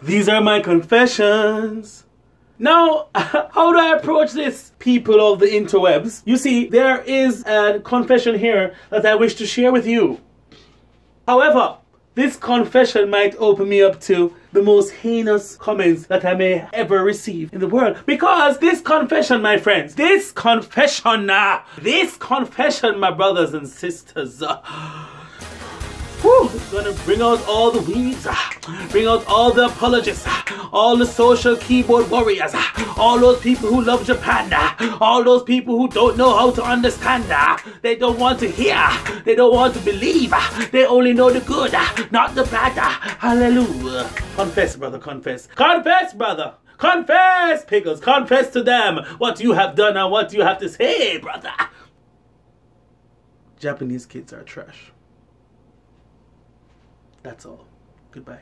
These are my confessions. Now, how do I approach this, people of the interwebs? You see, there is a confession here that I wish to share with you. However, this confession might open me up to the most heinous comments that I may ever receive in the world. Because this confession, my friends, this confession, my brothers and sisters, it's gonna bring out all the weeds, bring out all the apologists, all the social keyboard warriors, all those people who love Japan, all those people who don't know how to understand, they don't want to hear, they don't want to believe, they only know the good, not the bad. Hallelujah. Confess, brother, confess. Confess, brother. Confess, Pickles. Confess to them what you have done and what you have to say, brother. Japanese kids are trash. That's all. Goodbye.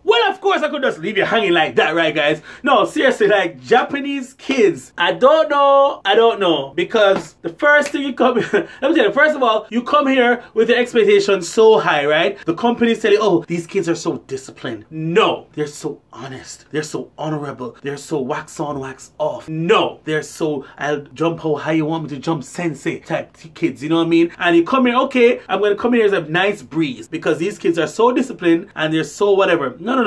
Well, of course, I could just leave you hanging like that, right, guys? No, seriously, like, Japanese kids, I don't know. Because the first thing you come, let me tell you, first of all, you come here with your expectations so high, right? The companies tell you, oh, these kids are so disciplined. No, they're so honest. They're so honorable. They're so wax on, wax off. No, they're so, I'll jump how high you want me to jump sensei type kids, you know what I mean? And you come here, okay, I'm going to come here as a nice breeze because these kids are so disciplined and they're so whatever. No to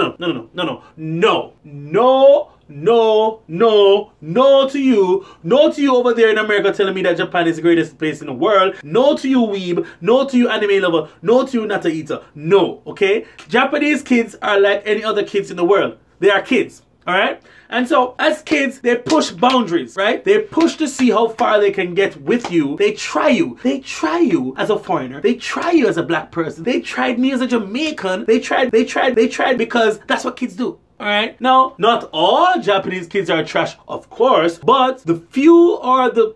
you. No to you over there in America telling me that Japan is the greatest place in the world. No to you, weeb. No to you, anime lover. No to you, nata eater. No, okay? Japanese kids are like any other kids in the world. They are kids, alright? And so, as kids, they push boundaries, right? They push to see how far they can get with you. They try you. They try you as a foreigner. They try you as a black person. They tried me as a Jamaican. They tried because that's what kids do. Alright? Now, not all Japanese kids are trash, of course, but the few or the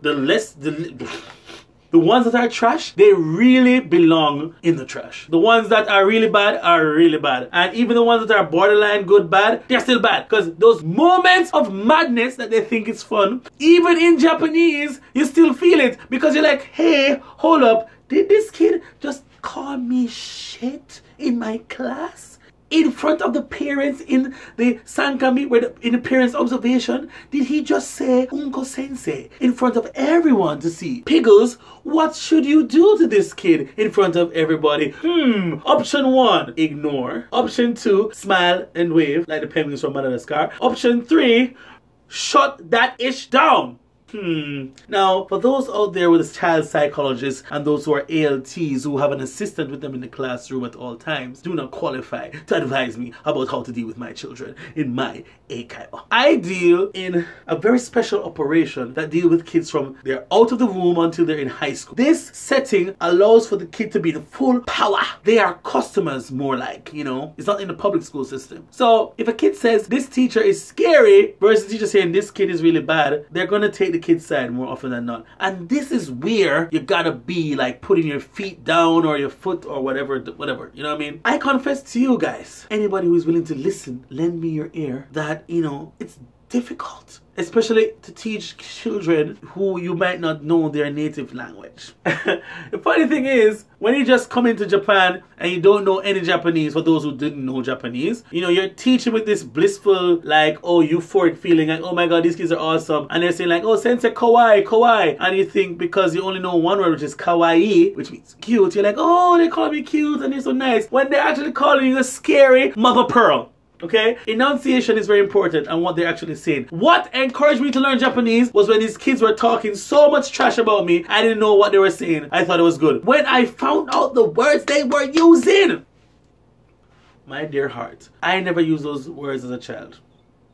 ones that are trash, they really belong in the trash. The ones that are really bad are really bad. And even the ones that are borderline good bad, they're still bad. Because those moments of madness that they think is fun, even in Japanese, you still feel it. Because you're like, hey, hold up, did this kid just call me shit in my class? In front of the parents in the Sankami, in the parents' observation, did he just say Unko Sensei in front of everyone to see? Piggles, what should you do to this kid in front of everybody? Option 1, ignore. Option 2, smile and wave like the penguins from Madagascar. Option 3, shut that ish down. Now, for those out there with a child psychologist and those who are ALTs who have an assistant with them in the classroom at all times, do not qualify to advise me about how to deal with my children in my Eikaiwa. I deal in a very special operation that deal with kids from they're out of the womb until they're in high school. This setting allows for the kid to be in full power. They are customers more like, you know, it's not in the public school system. So if a kid says this teacher is scary versus the teacher saying this kid is really bad, they're gonna take the kid's side more often than not. And this is where you gotta be like putting your feet down or your foot or whatever, you know what I mean? I confess to you guys, anybody who is willing to listen, lend me your ear, that, you know, it's difficult. Especially to teach children who you might not know their native language. The funny thing is, when you just come into Japan and you don't know any Japanese, for those who didn't know Japanese, you know, you're teaching with this blissful, like, oh, euphoric feeling, like, oh my god, these kids are awesome. And they're saying like, oh, sensei, kawaii, kawaii. And you think because you only know one word, which is kawaii, which means cute, you're like, oh, they call me cute and they're so nice. When they're actually calling you a scary mother pearl. Okay? Enunciation is very important and what they're actually saying. What encouraged me to learn Japanese was when these kids were talking so much trash about me, I didn't know what they were saying. I thought it was good. When I found out the words they were using, my dear heart, I never used those words as a child.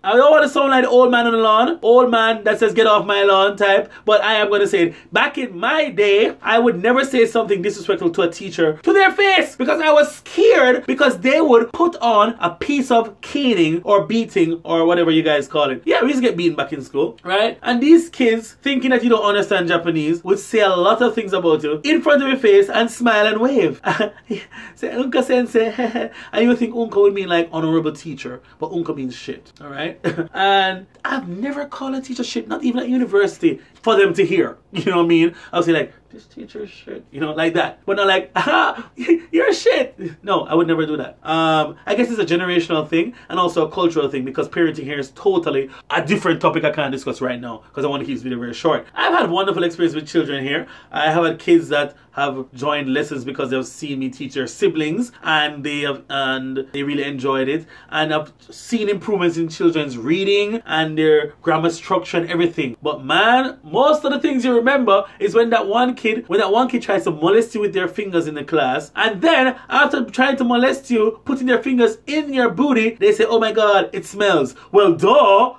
I don't want to sound like the old man on the lawn, old man that says get off my lawn type, but I am going to say it. Back in my day, I would never say something disrespectful to a teacher to their face because I was scared because they would put on a piece of caning or beating or whatever you guys call it. Yeah, we used to get beaten back in school, right? And these kids, thinking that you don't understand Japanese, would say a lot of things about you in front of your face and smile and wave. Say, Unka sensei, and you would think Unka would mean like honorable teacher, but Unka means shit, alright? And I've never called a teacher shit, not even at university. for them to hear. You know what I mean? I'll say like, this teacher's shit, you know, like that. But not like, aha, you're shit. No, I would never do that. I guess it's a generational thing and also a cultural thing, because parenting here is totally a different topic I can't discuss right now because I want to keep this video very short. I've had wonderful experience with children here. I have had kids that have joined lessons because they've seen me teach their siblings and they really enjoyed it, and I've seen improvements in children's reading and their grammar structure and everything. But man, most of the things you remember is when that one kid tries to molest you with their fingers in the class, and then after trying to molest you, putting their fingers in your booty, they say, oh my god, it smells. Well, duh.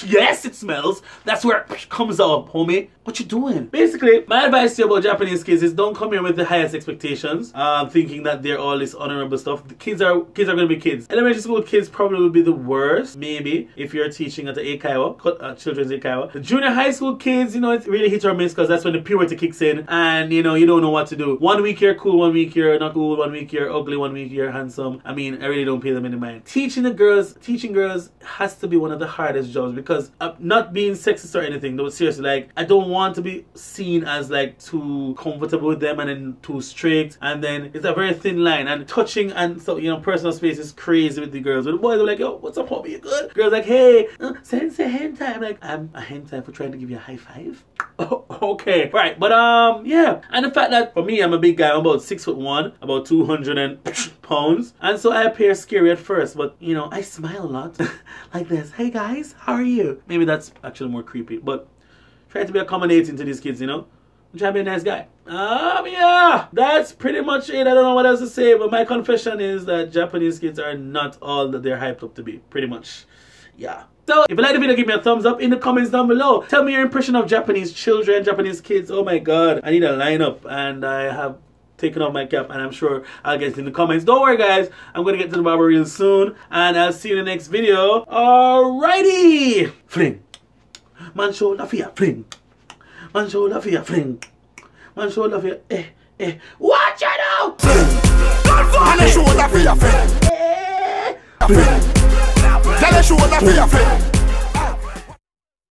Yes, it smells. That's where it comes out, homie. What you doing? Basically, my advice to you about Japanese kids is don't come here with the highest expectations, thinking that they're all this honorable stuff. The kids are gonna be kids. Elementary school kids probably will be the worst, maybe, if you're teaching at the Eikaiwa, children's Eikaiwa. The junior high school kids, you know, it's really hit or miss because that's when the puberty kicks in and, you know, you don't know what to do. 1 week you're cool, 1 week you're not cool, 1 week you're ugly, 1 week you're handsome. I mean, I really don't pay them any mind. Teaching girls has to be one of the hardest jobs because not being sexist or anything, though, seriously, like, I don't want to be seen as like too comfortable with them and then too strict, and then it's a very thin line, and touching and so, you know, personal space is crazy with the girls. With the boys, they're like, yo, what's up, homie, you good? Girls like, hey, sensei hentai. I'm like, I'm a hentai for trying to give you a high five. Oh, okay, right, but yeah, and the fact that for me, I'm a big guy, I'm about 6'1", about 200 pounds, and so I appear scary at first, but you know, I smile a lot like this. Hey guys, how are you? Maybe that's actually more creepy, but try to be accommodating to these kids, you know. I'm trying to be a nice guy. Yeah, that's pretty much it. I don't know what else to say, but my confession is that Japanese kids are not all that they're hyped up to be. Pretty much, yeah. So, if you like the video, give me a thumbs up in the comments down below. Tell me your impression of Japanese children, Japanese kids. Oh my god, I need a lineup, and I have taken off my cap, and I'm sure I'll get it in the comments. Don't worry guys, I'm gonna get to the barber real soon, and I'll see you in the next video. Alrighty, fling. Man show la fia, fling. Man show la fia, fling. Man show la fia, watch it out! Man show la fia, fling. Tell us show la fia, fling.